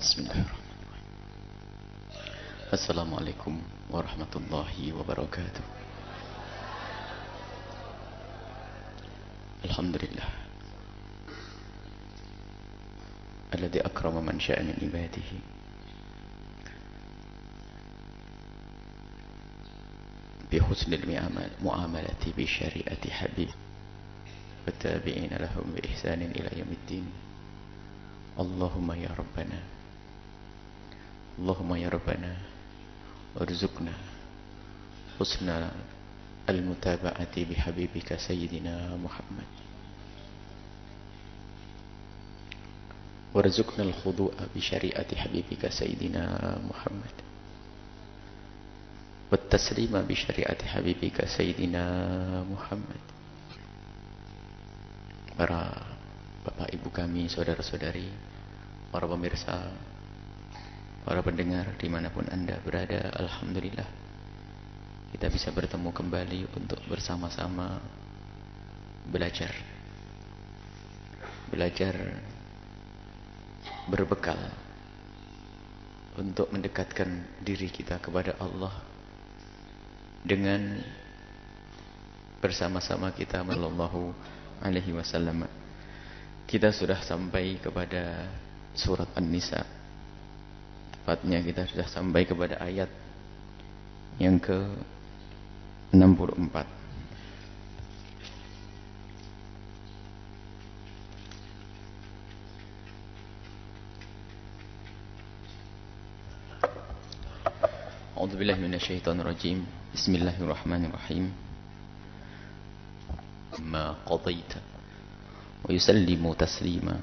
Bismillahirrahmanirrahim. Assalamualaikum warahmatullahi wabarakatuh. Alhamdulillah alladzi akrama man syaa min ibadihi bi husnil muamalati bi syariati habib wattabi'ina lahum bi ihsanin ila yaumiddin. Allahumma ya rabbana, Allahumma ya rabbana warzuqna husna al-mutaba'ati bi habibika sayyidina Muhammad warzuqna al-khudu'a bi syariati habibika sayyidina Muhammad wat taslima bi syariati habibika sayyidina Muhammad. Para Bapak Ibu kami, saudara-saudari, para pemirsa, para pendengar dimanapun Anda berada, alhamdulillah kita bisa bertemu kembali untuk bersama-sama belajar berbekal untuk mendekatkan diri kita kepada Allah dengan bersama-sama kita sallallahu alaihi wasallam. Kita sudah sampai kepada surat An-Nisa. Tepatnya kita sudah sampai kepada ayat yang ke-64. A'udzubillahi minasyaitonirrajim. Bismillahirrahmanirrahim. Ma qadaita wa yusallimu taslima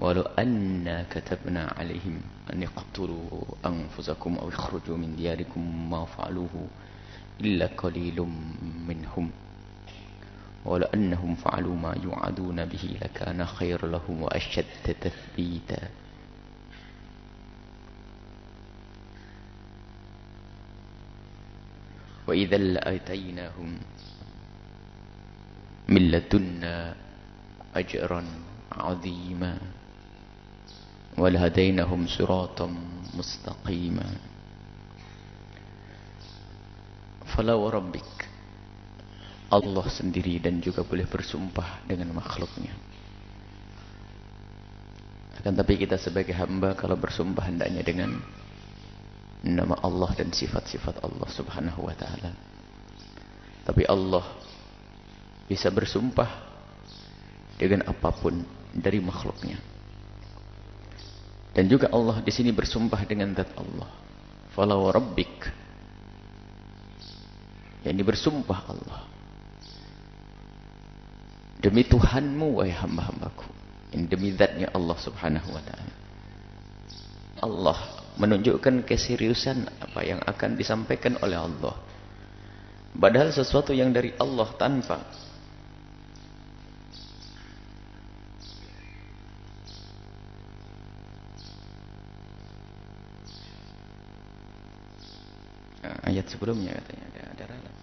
walau anna katabna alaihim an yaqtulu anfusakum aw yakhruju min diyarikum ma fa'aluhu illa qalilum minhum walau annahum fa'alu ma yu'aduna bihi lakana khairan lahum wa ashadda tathbita. Wa idzal la'atainahum min ladunna ajran 'azima wa lahadainahum siratan mustaqima. Fala wa rabbik, Allah sendiri dan juga boleh bersumpah dengan makhluknya. Akan tapi kita sebagai hamba kalau bersumpah hendaknya dengan nama Allah dan sifat-sifat Allah subhanahu wa ta'ala. Tapi Allah bisa bersumpah dengan apapun dari makhluknya. Dan juga Allah di sini bersumpah dengan zat Allah. Fala wa rabbik, yang bersumpah Allah, demi Tuhanmu wahai hamba-hambaku, yang demi zatnya Allah subhanahu wa ta'ala. Allah menunjukkan keseriusan apa yang akan disampaikan oleh Allah. Padahal sesuatu yang dari Allah tanpa ayat sebelumnya katanya ada ralat.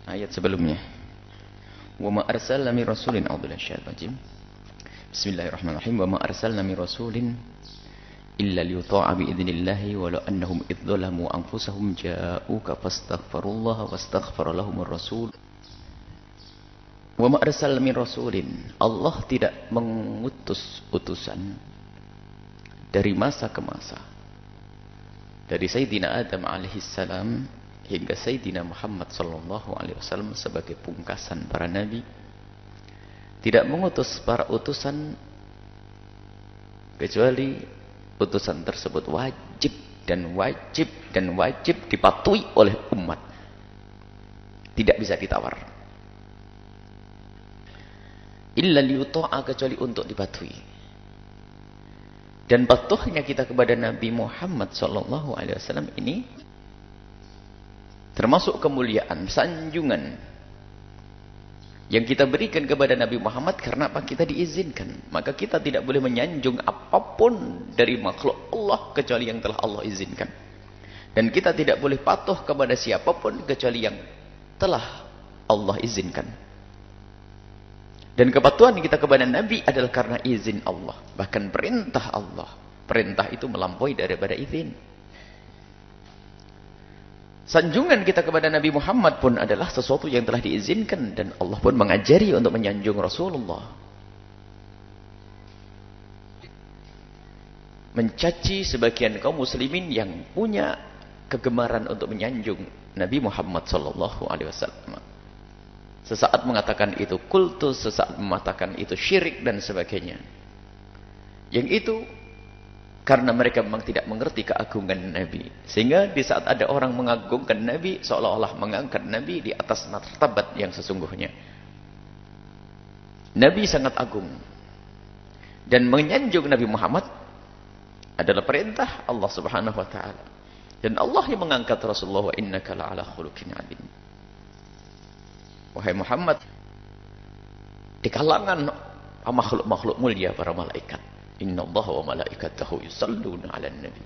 Ayat sebelumnya. Wa ma arsalna min rasulin a'udzu billahi rajim. Bismillahirrahmanirrahim. Wa ma arsalna min rasulin illa liyuta'a bi idznillah walau annahum idzalamu anfusahum ja'uka fastaghfirullaha wastaghfara lahumur rasul. Wa ma arsalna min rasulin, Allah tidak mengutus utusan dari masa ke masa, dari Sayyidina Adam alaihissalam hingga Sayyidina Muhammad sallallahu alaihi wasallam sebagai pungkasan para nabi, tidak mengutus para utusan kecuali utusan tersebut wajib dipatuhi oleh umat, tidak bisa ditawar. Illa liyuta'a, kecuali untuk dipatuhi. Dan patuhnya kita kepada Nabi Muhammad sallallahu alaihi wasallam ini termasuk kemuliaan, sanjungan yang kita berikan kepada Nabi Muhammad. Karena apa? Kita diizinkan. Maka kita tidak boleh menyanjung apapun dari makhluk Allah kecuali yang telah Allah izinkan. Dan kita tidak boleh patuh kepada siapapun kecuali yang telah Allah izinkan. Dan kepatuhan kita kepada Nabi adalah karena izin Allah. Bahkan perintah Allah. Perintah itu melampaui daripada izin. Sanjungan kita kepada Nabi Muhammad pun adalah sesuatu yang telah diizinkan. Dan Allah pun mengajari untuk menyanjung Rasulullah. Mencaci sebagian kaum muslimin yang punya kegemaran untuk menyanjung Nabi Muhammad SAW. Sesaat mengatakan itu kultus, sesaat mengatakan itu syirik dan sebagainya. Yang itu karena mereka memang tidak mengerti keagungan Nabi. Sehingga di saat ada orang mengagungkan Nabi, seolah-olah mengangkat Nabi di atas martabat yang sesungguhnya. Nabi sangat agung. Dan menyanjung Nabi Muhammad adalah perintah Allah Subhanahu wa taala. Dan Allah yang mengangkat Rasulullah, wa innaka la'ala khuluqin 'adzim. Wahai Muhammad, di kalangan makhluk-makhluk mulia para malaikat, innallaha wa malaikatahu yusalluna 'alan nabi.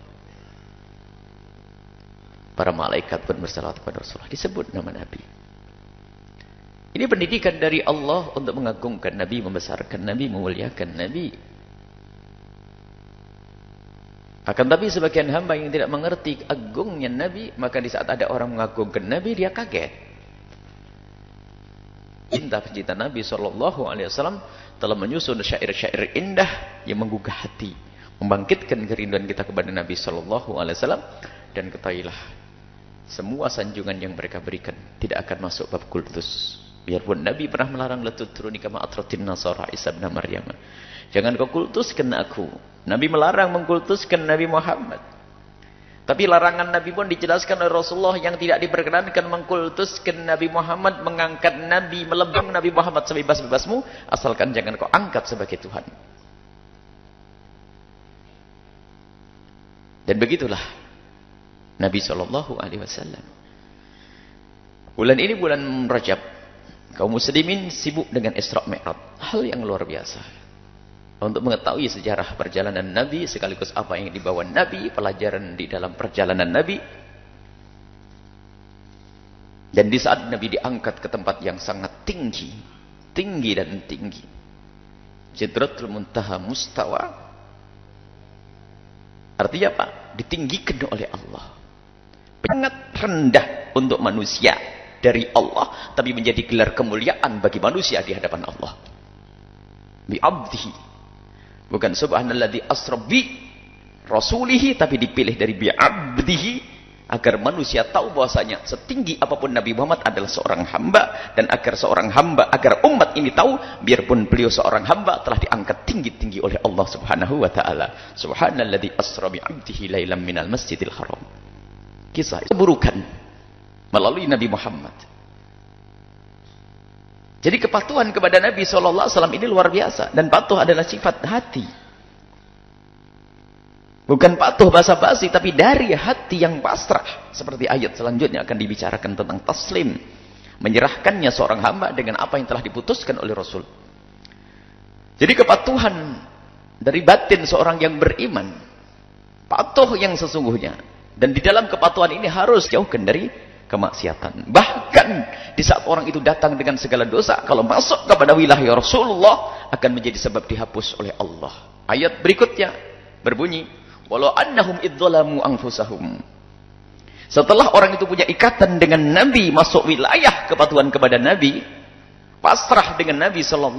Para malaikat pun bersalawat kepada Rasulullah, disebut nama Nabi. Ini pendidikan dari Allah untuk mengagungkan Nabi, membesarkan Nabi, memuliakan Nabi. Akan tapi sebagian hamba yang tidak mengerti agungnya Nabi, maka di saat ada orang mengagungkan Nabi, dia kaget. Cinta-cinta Nabi SAW telah menyusun syair-syair indah yang menggugah hati, membangkitkan kerinduan kita kepada Nabi SAW. Dan ketahuilah, semua sanjungan yang mereka berikan tidak akan masuk bab kultus. Biarpun Nabi pernah melarang latutruni kama atratin nasara Isa bin Maryam. Jangan kau kultuskan aku. Nabi melarang mengkultuskan Nabi Muhammad. Tapi larangan Nabi pun dijelaskan oleh Rasulullah yang tidak diperkenankan mengkultuskan Nabi Muhammad, mengangkat Nabi, melebang Nabi Muhammad sebebas-bebasmu, asalkan jangan kau angkat sebagai Tuhan. Dan begitulah Nabi SAW. Bulan ini bulan Rajab, kaum muslimin sibuk dengan Isra Mi'raj, hal yang luar biasa. Untuk mengetahui sejarah perjalanan Nabi, sekaligus apa yang dibawa Nabi, pelajaran di dalam perjalanan Nabi. Dan di saat Nabi diangkat ke tempat yang sangat tinggi, tinggi dan tinggi, Sidratul Muntaha Mustawa, artinya apa? Ditinggikan oleh Allah. Sangat rendah untuk manusia dari Allah, tapi menjadi gelar kemuliaan bagi manusia di hadapan Allah. Bi'abdihi. Bukan subhanalladzi asra bi rasulihi, tapi dipilih dari bi'abdihi, agar manusia tahu bahwasanya setinggi apapun Nabi Muhammad adalah seorang hamba, dan agar seorang hamba, agar umat ini tahu biarpun beliau seorang hamba telah diangkat tinggi-tinggi oleh Allah Subhanahu wa taala. Subhanalladzi asra bi'abdihi lailan minal masjidil haram. Kisah keburukan melalui Nabi Muhammad. Jadi kepatuhan kepada Nabi SAW ini luar biasa. Dan patuh adalah sifat hati. Bukan patuh basa-basi, tapi dari hati yang pasrah. Seperti ayat selanjutnya akan dibicarakan tentang taslim. Menyerahkannya seorang hamba dengan apa yang telah diputuskan oleh Rasul. Jadi kepatuhan dari batin seorang yang beriman. Patuh yang sesungguhnya. Dan di dalam kepatuhan ini harus jauhkan dari kemaksiatan. Bahkan di saat orang itu datang dengan segala dosa, kalau masuk kepada wilayah Rasulullah akan menjadi sebab dihapus oleh Allah. Ayat berikutnya berbunyi, walau annahum idzalamu anfusahum. Setelah orang itu punya ikatan dengan Nabi, masuk wilayah kepatuhan kepada Nabi, pasrah dengan Nabi SAW,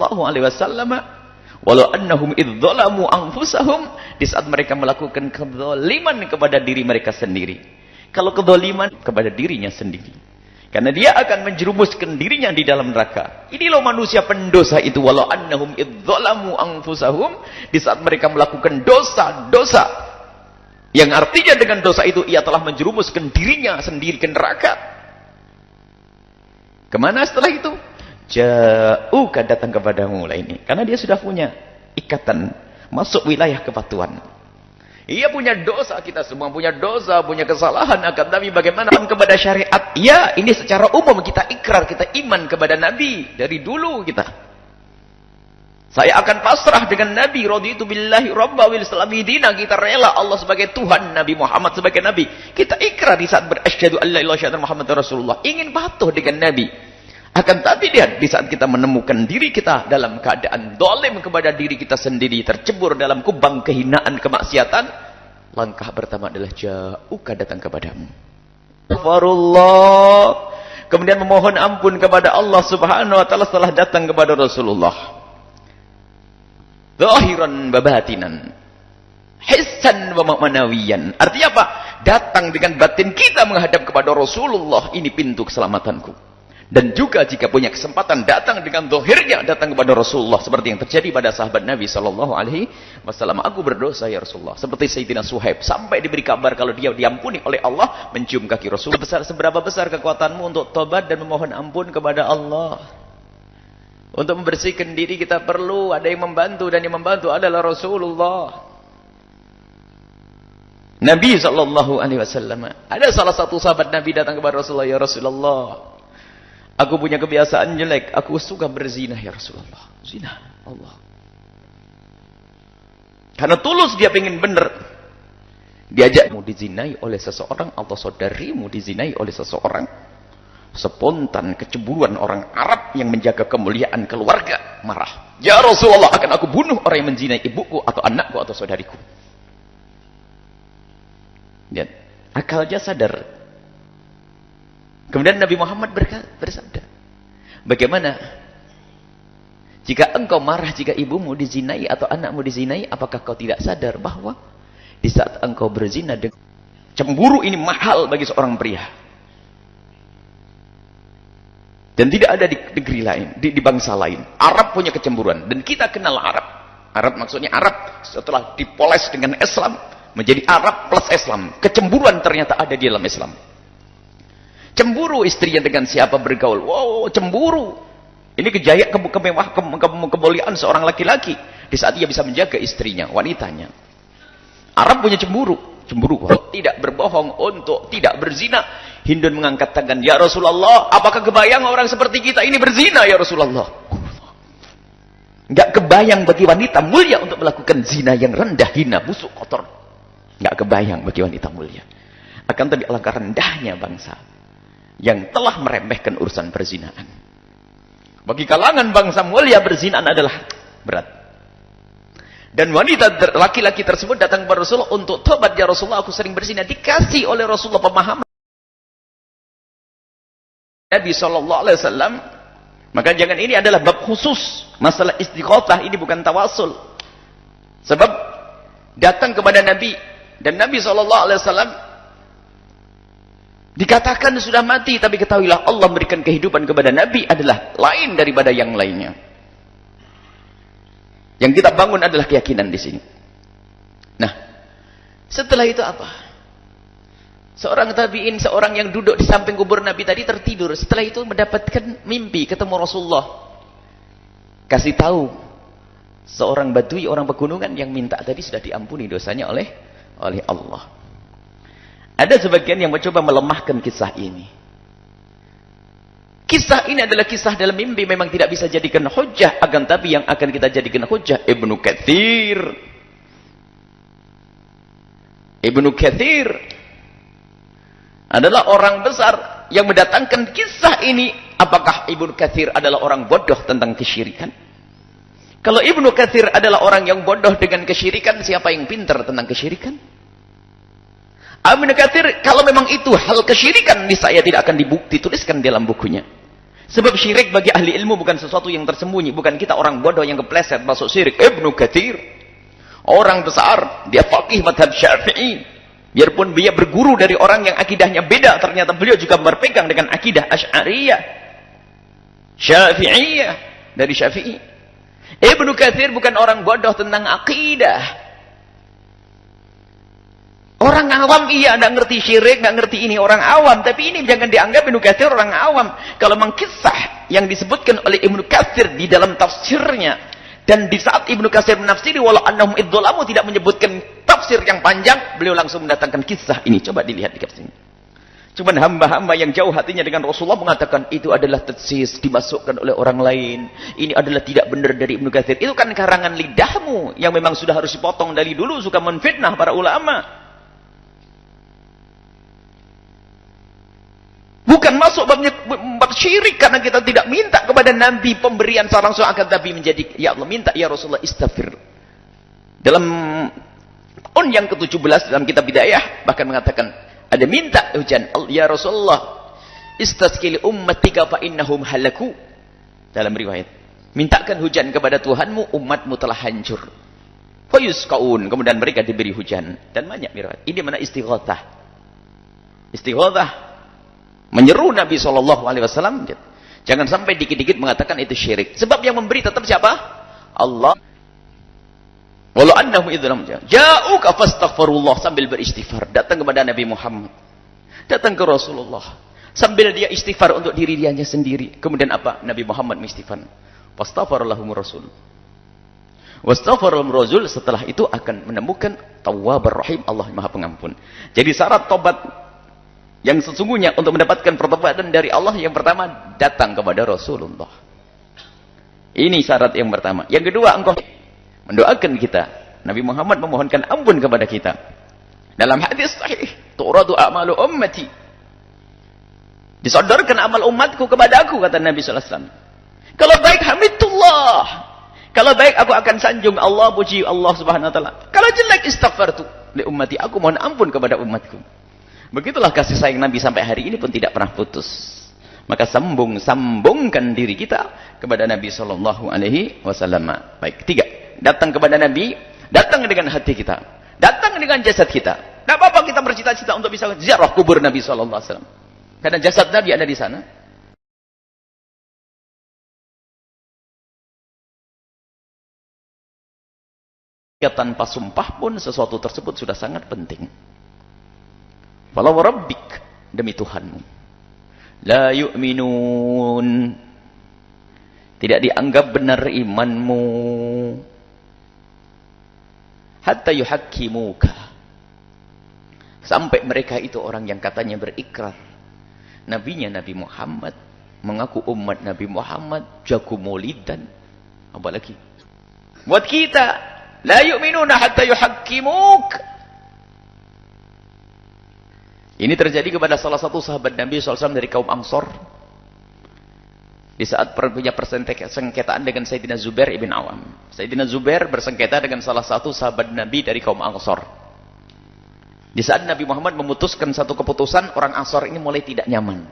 walau annahum idzalamu anfusahum, di saat mereka melakukan kezaliman kepada diri mereka sendiri. Kalau kedzaliman kepada dirinya sendiri, karena dia akan menjerumuskan dirinya di dalam neraka. Ini loh manusia pendosa itu, walau annahum idzalamu anfusahum, di saat mereka melakukan dosa-dosa, yang artinya dengan dosa itu ia telah menjerumuskan dirinya sendiri ke neraka. Kemana setelah itu? Jauh datang kepadamu mulai ini, karena dia sudah punya ikatan masuk wilayah kepatuhan. Ia punya dosa, kita semua punya dosa, punya kesalahan. Akan tapi bagaimana kepada syariat? Ya, ini secara umum kita ikrar, kita iman kepada Nabi. Dari dulu kita. Saya akan pasrah dengan Nabi. Raditu billahi rabba wal islami dina. Kita rela Allah sebagai Tuhan, Nabi Muhammad sebagai Nabi. Kita ikrar di saat berasyhadu an la ilaha illallah Muhammadur Rasulullah. Ingin patuh dengan Nabi. Akan tapi lihat, di saat kita menemukan diri kita dalam keadaan zalim kepada diri kita sendiri, tercebur dalam kubang kehinaan, kemaksiatan, langkah pertama adalah jauhkah datang kepadamu. Astaghfirullah. Kemudian memohon ampun kepada Allah Subhanahu wa taala setelah datang kepada Rasulullah. Zahiran wa batinan. Hissan wa ma'nawiyan. Artinya apa? Datang dengan batin kita menghadap kepada Rasulullah, ini pintu keselamatanku. Dan juga jika punya kesempatan datang dengan zahirnya datang kepada Rasulullah, seperti yang terjadi pada sahabat Nabi sallallahu alaihi wasallam. Aku berdosa ya Rasulullah, seperti Sayyidina Suhaib, sampai diberi kabar kalau dia diampuni oleh Allah, mencium kaki Rasul. Seberapa besar kekuatanmu untuk tobat dan memohon ampun kepada Allah? Untuk membersihkan diri kita perlu ada yang membantu, dan yang membantu adalah Rasulullah. Nabi sallallahu alaihi wasallam, ada salah satu sahabat Nabi datang kepada Rasulullah, ya Rasulullah, aku punya kebiasaan jelek, aku suka berzina ya Rasulullah. Zina, Allah. Karena tulus dia pengen bener. Diajakmu dizinai oleh seseorang atau saudarimu dizinai oleh seseorang. Spontan kecemburuan orang Arab yang menjaga kemuliaan keluarga marah. Ya Rasulullah, akan aku bunuh orang yang menzinai ibuku atau anakku atau saudariku. Lihat, akalnya sadar. Kemudian Nabi Muhammad bersabda, bagaimana jika engkau marah jika ibumu dizinai atau anakmu dizinai, apakah kau tidak sadar bahwa di saat engkau berzina, cemburu ini mahal bagi seorang pria. Dan tidak ada di negeri lain, di bangsa lain. Arab punya kecemburuan, dan kita kenal Arab. Arab maksudnya Arab setelah dipoles dengan Islam menjadi Arab plus Islam. Kecemburuan ternyata ada di dalam Islam. Cemburu istrinya dengan siapa bergaul. Wow, cemburu. Ini kejayaan, kemuliaan seorang laki-laki. Di saat ia bisa menjaga istrinya, wanitanya. Arab punya cemburu. Cemburu. Tidak berbohong, untuk tidak berzina. Hindun mengangkat tangan. Ya Rasulullah, apakah kebayang orang seperti kita ini berzina ya Rasulullah? Enggak kebayang bagi wanita mulia untuk melakukan zina yang rendah, hina, busuk, kotor. Enggak kebayang bagi wanita mulia. Akan tapi alangkah rendahnya bangsa yang telah meremehkan urusan perzinaan. Bagi kalangan bangsa mulia, perzinaan adalah berat. Dan wanita laki-laki tersebut datang kepada Rasulullah untuk tobat, ya Rasulullah, aku sering berzina. Dikasih oleh Rasulullah pemahaman Nabi SAW. Maka jangan, ini adalah bab khusus masalah istiqothah, ini bukan tawasul. Sebab datang kepada Nabi, dan Nabi SAW dikatakan sudah mati, tapi ketahuilah Allah memberikan kehidupan kepada Nabi adalah lain daripada yang lainnya. Yang kita bangun adalah keyakinan di sini. Nah, setelah itu apa? Seorang tabi'in, seorang yang duduk di samping kubur Nabi tadi tertidur. Setelah itu mendapatkan mimpi, ketemu Rasulullah. Kasih tahu, seorang badui, orang pegunungan yang minta tadi sudah diampuni dosanya oleh Allah. Ada sebagian yang mencoba melemahkan kisah ini. Kisah ini adalah kisah dalam mimpi, memang tidak bisa jadikan hujjah, akan tapi yang akan kita jadikan hujjah Ibnu Katsir. Ibnu Katsir adalah orang besar yang mendatangkan kisah ini. Apakah Ibnu Katsir adalah orang bodoh tentang kesyirikan? Kalau Ibnu Katsir adalah orang yang bodoh dengan kesyirikan, siapa yang pintar tentang kesyirikan? Ibnu Katsir, kalau memang itu hal kesyirikan, saya tidak akan dituliskan dalam bukunya. Sebab syirik bagi ahli ilmu bukan sesuatu yang tersembunyi. Bukan kita orang bodoh yang kepleset masuk syirik. Ibnu Katsir, orang besar, dia faqih madhab Syafi'i. Biarpun dia berguru dari orang yang akidahnya beda, ternyata beliau juga berpegang dengan akidah Asy'ariyah, Syafi'iyah, dari Syafi'i. Ibnu Katsir bukan orang bodoh tentang akidah. Orang awam iya, nggak ngerti syirik, nggak ngerti ini orang awam. Tapi ini jangan dianggap Ibnu Katsir orang awam. Kalau memang kisah yang disebutkan oleh Ibnu Katsir di dalam tafsirnya, dan di saat Ibnu Katsir menafsiri walau annahum idzalamu tidak menyebutkan tafsir yang panjang, beliau langsung mendatangkan kisah ini. Coba dilihat di kitab ini. Cuman hamba-hamba yang jauh hatinya dengan Rasulullah mengatakan itu adalah tadsis, dimasukkan oleh orang lain. Ini adalah tidak benar dari Ibnu Katsir. Itu kan karangan lidahmu yang memang sudah harus dipotong dari dulu, suka menfitnah para ulama. Bukan masuk bab syirik karena kita tidak minta kepada Nabi pemberian secara langsung, akan Nabi menjadi, ya Allah minta ya Rasulullah istaghfir. Dalam tahun yang ke-17 dalam kitab Bidayah bahkan mengatakan ada minta hujan, ya Rasulullah istasqi li ummatika fa innahum halaku. Dalam riwayat, mintakan hujan kepada Tuhanmu, umatmu telah hancur. Fa yusqaun, kemudian mereka diberi hujan. Dan banyak riwayat. Ini mana istighatsah. Istighatsah menyeru Nabi SAW. Jangan sampai dikit-dikit mengatakan itu syirik. Sebab yang memberi tetap siapa? Allah. Walau annahum idzlam ja'uka fastaghfirullah, sambil beristighfar. Datang kepada Nabi Muhammad. Datang ke Rasulullah. Sambil dia istighfar untuk diri dianya sendiri. Kemudian apa? Nabi Muhammad mengistighfar. Fastaghfarallahumur rasul. Wastaghfarallahum rasul, setelah itu akan menemukan Tawwabur Rahim, Allah Maha Pengampun. Jadi syarat tobat yang sesungguhnya untuk mendapatkan pertobatan dari Allah, yang pertama datang kepada Rasulullah. Ini syarat yang pertama. Yang kedua, engkau mendoakan kita. Nabi Muhammad memohonkan ampun kepada kita. Dalam hadis sahih, tu'radu a'malu ummati. Disodorkan amal umatku kepada aku, kata Nabi SAW. Kalau baik hamidullah. Kalau baik aku akan sanjung Allah, puji Allah Subhanahu wa taala. Kalau jelek istaghfartu li ummati, aku mohon ampun kepada umatku. Begitulah kasih sayang Nabi sampai hari ini pun tidak pernah putus. Maka sambungkan diri kita kepada Nabi Shallallahu Alaihi Wasallam. Baik, 3. Datang kepada Nabi, datang dengan hati kita, datang dengan jasad kita. Tidak apa-apa kita bercita-cita untuk bisa ziarah kubur Nabi Shallallahu Alaihi Wasallam. Karena jasad Nabi ada di sana. Tanpa sumpah pun sesuatu tersebut sudah sangat penting. Walau rabbik, demi Tuhanmu, la yu'minun, tidak dianggap benar imanmu, hatta yuhakkimuka, sampai mereka itu orang yang katanya berikrar nabinya Nabi Muhammad, mengaku umat Nabi Muhammad, jago maulidan, apalagi buat kita, la yu'minuna hatta yuhakkimuka. Ini terjadi kepada salah satu sahabat Nabi SAW dari kaum Ansor. Di saat punya persengketaan dengan Sayyidina Zubair ibn Awam. Sayyidina Zubair bersengketa dengan salah satu sahabat Nabi dari kaum Ansor. Di saat Nabi Muhammad memutuskan satu keputusan, orang Ansor ini mulai tidak nyaman.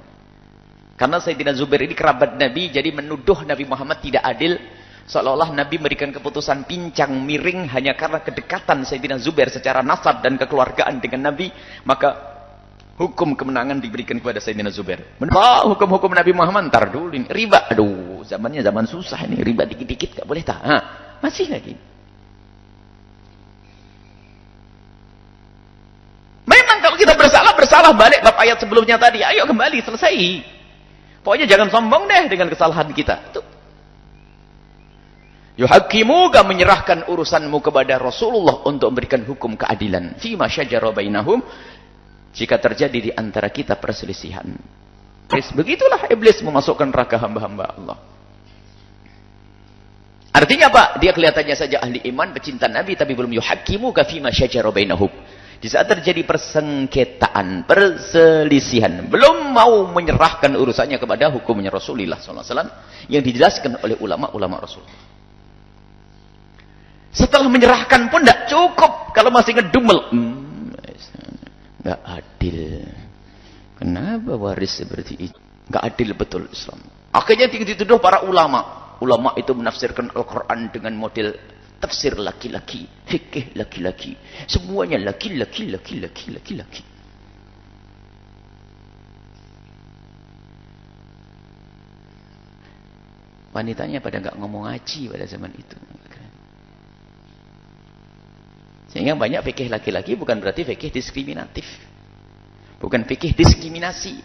Karena Sayyidina Zubair ini kerabat Nabi, jadi menuduh Nabi Muhammad tidak adil. Seolah-olah Nabi memberikan keputusan pincang miring hanya karena kedekatan Sayyidina Zubair secara nasab dan kekeluargaan dengan Nabi. Maka hukum kemenangan diberikan kepada Sayyidina Zubair. Menolak hukum-hukum Nabi Muhammad, ntar dulu ini riba. Aduh, zamannya zaman susah ini, riba dikit-dikit gak boleh tak. Masih lagi. Memang kalau kita bersalah balik bab ayat sebelumnya tadi. Ayo kembali, selesai. Pokoknya jangan sombong deh dengan kesalahan kita. Tuh. Yuhakimuka, menyerahkan urusanmu kepada Rasulullah untuk memberikan hukum keadilan. Fima syajara bainahum, jika terjadi di antara kita perselisihan. Begitulah iblis memasukkan neraka hamba-hamba Allah. Artinya apa? Dia kelihatannya saja ahli iman, pecinta Nabi, tapi belum yuhakimuka fima syajara bainahum. Di saat terjadi persengketaan, perselisihan, belum mau menyerahkan urusannya kepada hukumnya Rasulullah SAW yang dijelaskan oleh ulama-ulama Rasul. Setelah menyerahkan pun tidak cukup, kalau masih ngedumel. Nggak adil. Kenapa waris seperti itu? Nggak adil betul Islam. Akhirnya dituduh para ulama. Ulama itu menafsirkan Al-Quran dengan model tafsir laki-laki, fikih laki-laki. Semuanya laki-laki. Wanitanya pada nggak ngomong ngaji pada zaman itu. Sehingga banyak fikih laki-laki bukan berarti fikih diskriminatif. Bukan fikih diskriminasi.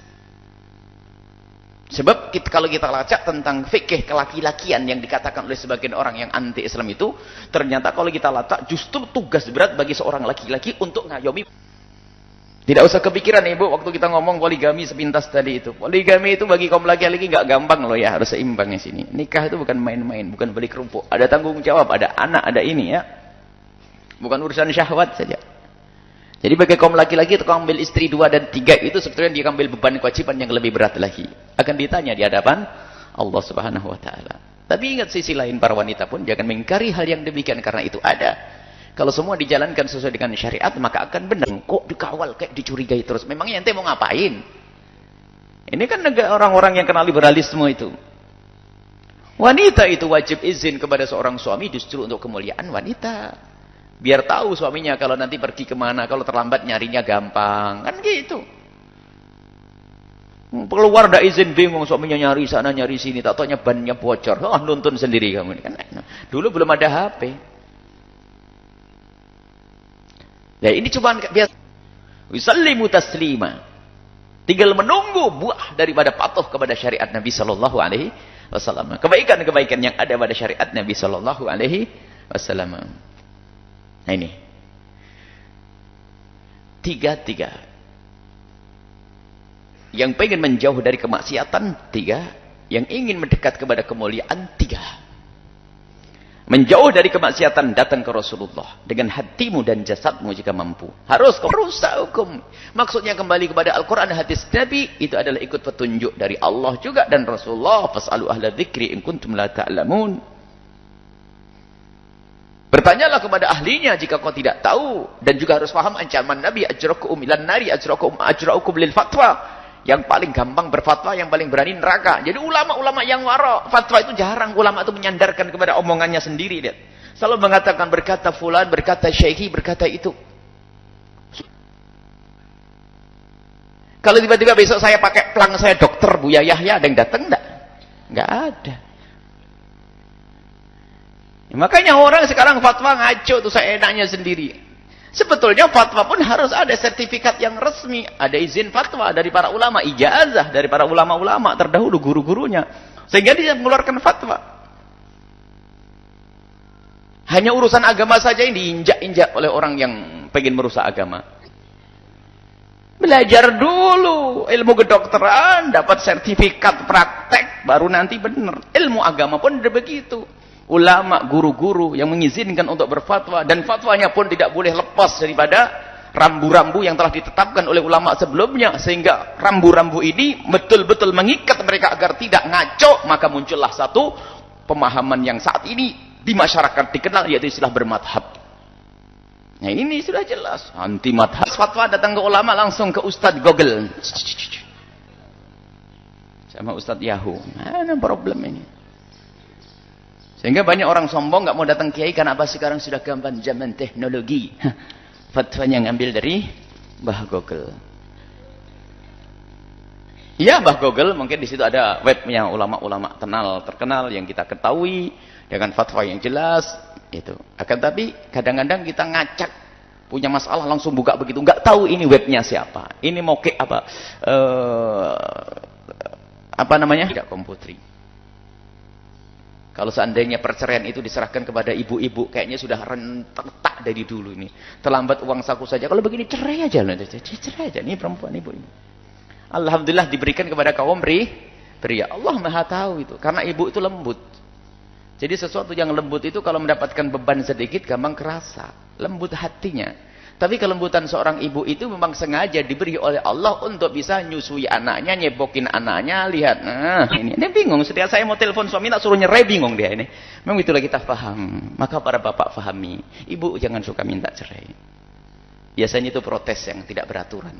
Sebab kalau kita lacak tentang fikih kelaki-lakian yang dikatakan oleh sebagian orang yang anti-Islam itu, ternyata kalau kita lacak justru tugas berat bagi seorang laki-laki untuk ngayomi. Tidak usah kepikiran ibu waktu kita ngomong poligami sepintas tadi itu. Poligami itu bagi kaum laki-laki nggak gampang loh ya, harus seimbang di sini. Nikah itu bukan main-main, bukan beli kerupuk. Ada tanggung jawab, ada anak, ada ini ya. Bukan urusan syahwat saja. Jadi bagi kaum laki-laki itu ambil istri 2 dan 3 itu sebetulnya dia ambil beban kewajiban yang lebih berat lagi. Akan ditanya di hadapan Allah Subhanahu wa taala. Tapi ingat sisi lain para wanita pun jangan mengingkari hal yang demikian karena itu ada. Kalau semua dijalankan sesuai dengan syariat maka akan benar. Kok dikawal kayak dicurigai terus. Memangnya ente mau ngapain? Ini kan orang-orang yang kenal liberalisme itu. Wanita itu wajib izin kepada seorang suami justru untuk kemuliaan wanita. Biar tahu suaminya kalau nanti pergi kemana, kalau terlambat nyarinya gampang. Kan gitu. Keluar dah izin bingung, suaminya nyari sana nyari sini, tak taunya bannya bocor. Oh, nuntun sendiri kamu. Kan dulu belum ada HP. Ya ini cuma biasa. Yusallimu taslima. Tinggal menunggu buah daripada patuh kepada syariat Nabi sallallahu alaihi wasallam. Kebaikan-kebaikan yang ada pada syariat Nabi sallallahu alaihi wasallam. Nah ini. 3. Yang pengen menjauh dari kemaksiatan 3. Yang ingin mendekat kepada kemuliaan 3. Menjauh dari kemaksiatan datang ke Rasulullah. Dengan hatimu dan jasadmu jika mampu. Harus merusak hukum. Maksudnya kembali kepada Al-Quran hadis Nabi. Itu adalah ikut petunjuk dari Allah juga dan Rasulullah. Fas'alu ahla dzikri in kuntum la ta'lamun. Bertanyalah kepada ahlinya jika kau tidak tahu. Dan juga harus paham ancaman Nabi. Ajrakum ilan nari ajrakum lil fatwa. Yang paling gampang berfatwa, yang paling berani neraka. Jadi ulama-ulama yang waro. Fatwa itu jarang ulama itu menyandarkan kepada omongannya sendiri. Lihat. Selalu mengatakan berkata fulan, berkata syekhi, berkata itu. Kalau tiba-tiba besok saya pakai pelang saya dokter Buya Yahya, ada yang datang enggak? Enggak ada. Makanya orang sekarang fatwa ngaco tuh saya enaknya sendiri. Sebetulnya fatwa pun harus ada sertifikat yang resmi, ada izin fatwa dari para ulama, ijazah dari para ulama-ulama terdahulu guru-gurunya, sehingga dia mengeluarkan fatwa. Hanya urusan agama saja yang diinjak-injak oleh orang yang pengen merusak agama. Belajar dulu ilmu kedokteran, dapat sertifikat praktek, baru nanti benar. Ilmu agama pun ada begitu. Ulama, guru-guru yang mengizinkan untuk berfatwa dan fatwanya pun tidak boleh lepas daripada rambu-rambu yang telah ditetapkan oleh ulama sebelumnya, sehingga rambu-rambu ini betul-betul mengikat mereka agar tidak ngaco. Maka muncullah satu pemahaman yang saat ini di masyarakat dikenal yaitu istilah bermadhab. Nah ini sudah jelas anti madhab. Fatwa datang ke ulama langsung ke Ustadz Google sama Ustadz Yahoo. Mana problem ini? Sehingga banyak orang sombong nggak mau datang kiai karena apa? Sekarang sudah gampang zaman teknologi. Fatwanya ngambil dari Mbah Google. Ya Mbah Google mungkin di situ ada webnya ulama-ulama terkenal yang kita ketahui dengan fatwa yang jelas itu. Akan tapi kadang-kadang kita ngacak punya masalah langsung buka begitu, nggak tahu ini webnya siapa, ini mau ke apa namanya? Tidak komputer. Kalau seandainya perceraian itu diserahkan kepada ibu-ibu, kayaknya sudah rentak dari dulu ini. Terlambat uang saku saja. Kalau begini cerai aja loh, cerai aja. Ini perempuan ibu ini. Alhamdulillah diberikan kepada kaum pria. Allah Maha tahu itu, karena ibu itu lembut. Jadi sesuatu yang lembut itu kalau mendapatkan beban sedikit gampang kerasa, lembut hatinya. Tapi kelembutan seorang ibu itu memang sengaja diberi oleh Allah untuk bisa nyusui anaknya, nyebokin anaknya. Lihat, nah ini bingung. Setiap saya mau telepon suami tak suruh nyerai, bingung dia ini. Memang itulah kita paham. Maka para bapak pahami, ibu jangan suka minta cerai. Biasanya itu protes yang tidak beraturan.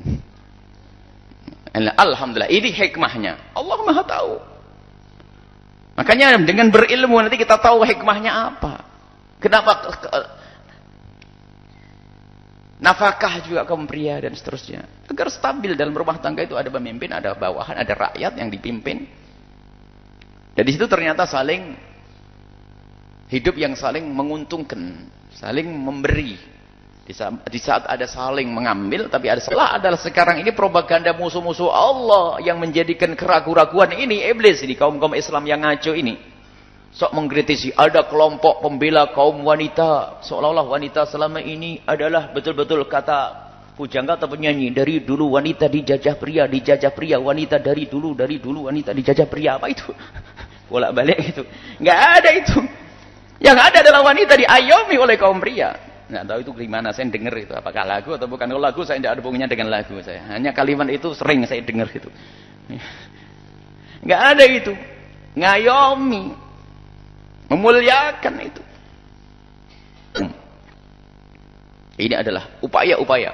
Alhamdulillah, ini hikmahnya. Allah Maha tahu. Makanya dengan berilmu nanti kita tahu hikmahnya apa. Kenapa nafkah juga kaum pria dan seterusnya. Agar stabil dalam rumah tangga itu ada pemimpin, ada bawahan, ada rakyat yang dipimpin. Dan di situ ternyata saling hidup yang saling menguntungkan, saling memberi. Di saat ada saling mengambil, tapi ada salah adalah sekarang ini propaganda musuh-musuh Allah yang menjadikan keraguan-raguan ini iblis di kaum-kaum Islam yang ngaco ini. Sok mengkritisi ada kelompok pembela kaum wanita, seolah-olah wanita selama ini adalah betul-betul kata pujangga atau penyanyi, dari dulu wanita dijajah pria, wanita dari dulu wanita dijajah pria. Apa itu? Bolak-balik itu. Enggak ada itu. Yang ada adalah wanita diayomi oleh kaum pria. Nggak tahu itu gimana, saya dengar itu. Apakah lagu atau bukan? Kalau lagu saya tidak ada hubungannya dengan lagu saya. Hanya kalimat itu sering saya dengar itu. Nggak ada itu. Ngayomi. Memuliakan itu. Ini adalah upaya-upaya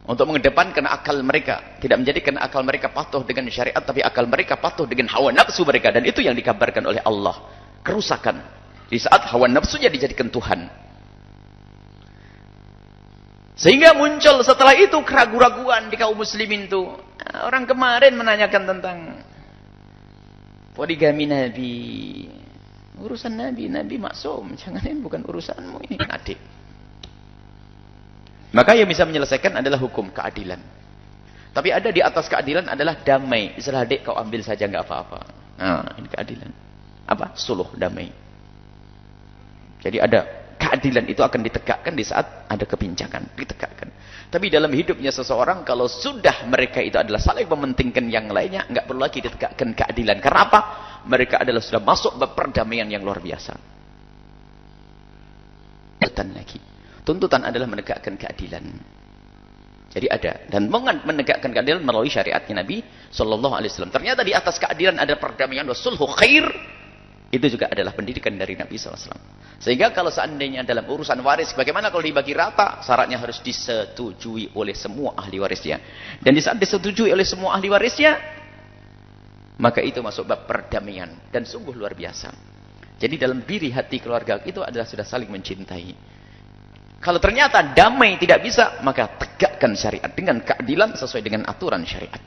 untuk mengedepankan akal mereka. Tidak menjadikan akal mereka patuh dengan syariat, tapi akal mereka patuh dengan hawa nafsu mereka. Dan itu yang dikabarkan oleh Allah. Kerusakan. Di saat hawa nafsunya dijadikan Tuhan. Sehingga muncul setelah itu keraguan-raguan di kaum muslimin itu. Orang kemarin menanyakan tentang poligami Nabi. Urusan Nabi, Nabi maksum. Jangan, ini bukan urusanmu, ini adik. Maka yang bisa menyelesaikan adalah hukum keadilan. Tapi ada di atas keadilan adalah damai. Istilah adik kau ambil saja nggak apa-apa. Nah, ini keadilan. Apa? Suluh, damai. Jadi ada keadilan itu akan ditegakkan di saat ada kebincangan, ditegakkan. Tapi dalam hidupnya seseorang kalau sudah mereka itu adalah saling mementingkan yang lainnya, nggak perlu lagi ditegakkan keadilan. Karena apa? Mereka adalah sudah masuk bab perdamaian yang luar biasa. Tuntutan adalah menegakkan keadilan. Jadi ada, dan menegakkan keadilan melalui syariatnya Nabi Sallallahu Alaihi Wasallam. Ternyata di atas keadilan ada perdamaian, sulhu khair. Itu juga adalah pendidikan dari Nabi SAW. Sehingga kalau seandainya dalam urusan waris, bagaimana kalau dibagi rata? Syaratnya harus disetujui oleh semua ahli warisnya. Dan di saat disetujui oleh semua ahli warisnya, maka itu masuk bab perdamaian. Dan sungguh luar biasa. Jadi dalam diri hati keluarga itu adalah sudah saling mencintai. Kalau ternyata damai tidak bisa, maka tegakkan syariat dengan keadilan sesuai dengan aturan syariat.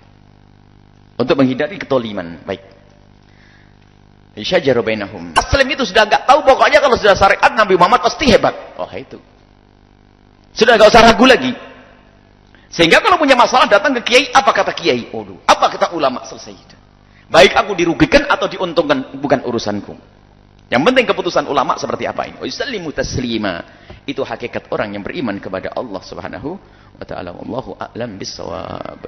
Untuk menghindari ketoliman. Baik. Syajaru bainahum. Muslim itu sudah enggak tahu, pokoknya kalau sudah syariat Nabi Muhammad pasti hebat. Oh itu. Sudah enggak usah ragu lagi. Sehingga kalau punya masalah datang ke kiai, apa kata kiai? Waduh, apa kata ulama? Selesai. Baik aku dirugikan atau diuntungkan, bukan urusanku. Yang penting keputusan ulama seperti apa ini. Wa yusallimu taslima. Itu hakikat orang yang beriman kepada Allah Subhanahu wa taala. Wallahu a'lam bissawab.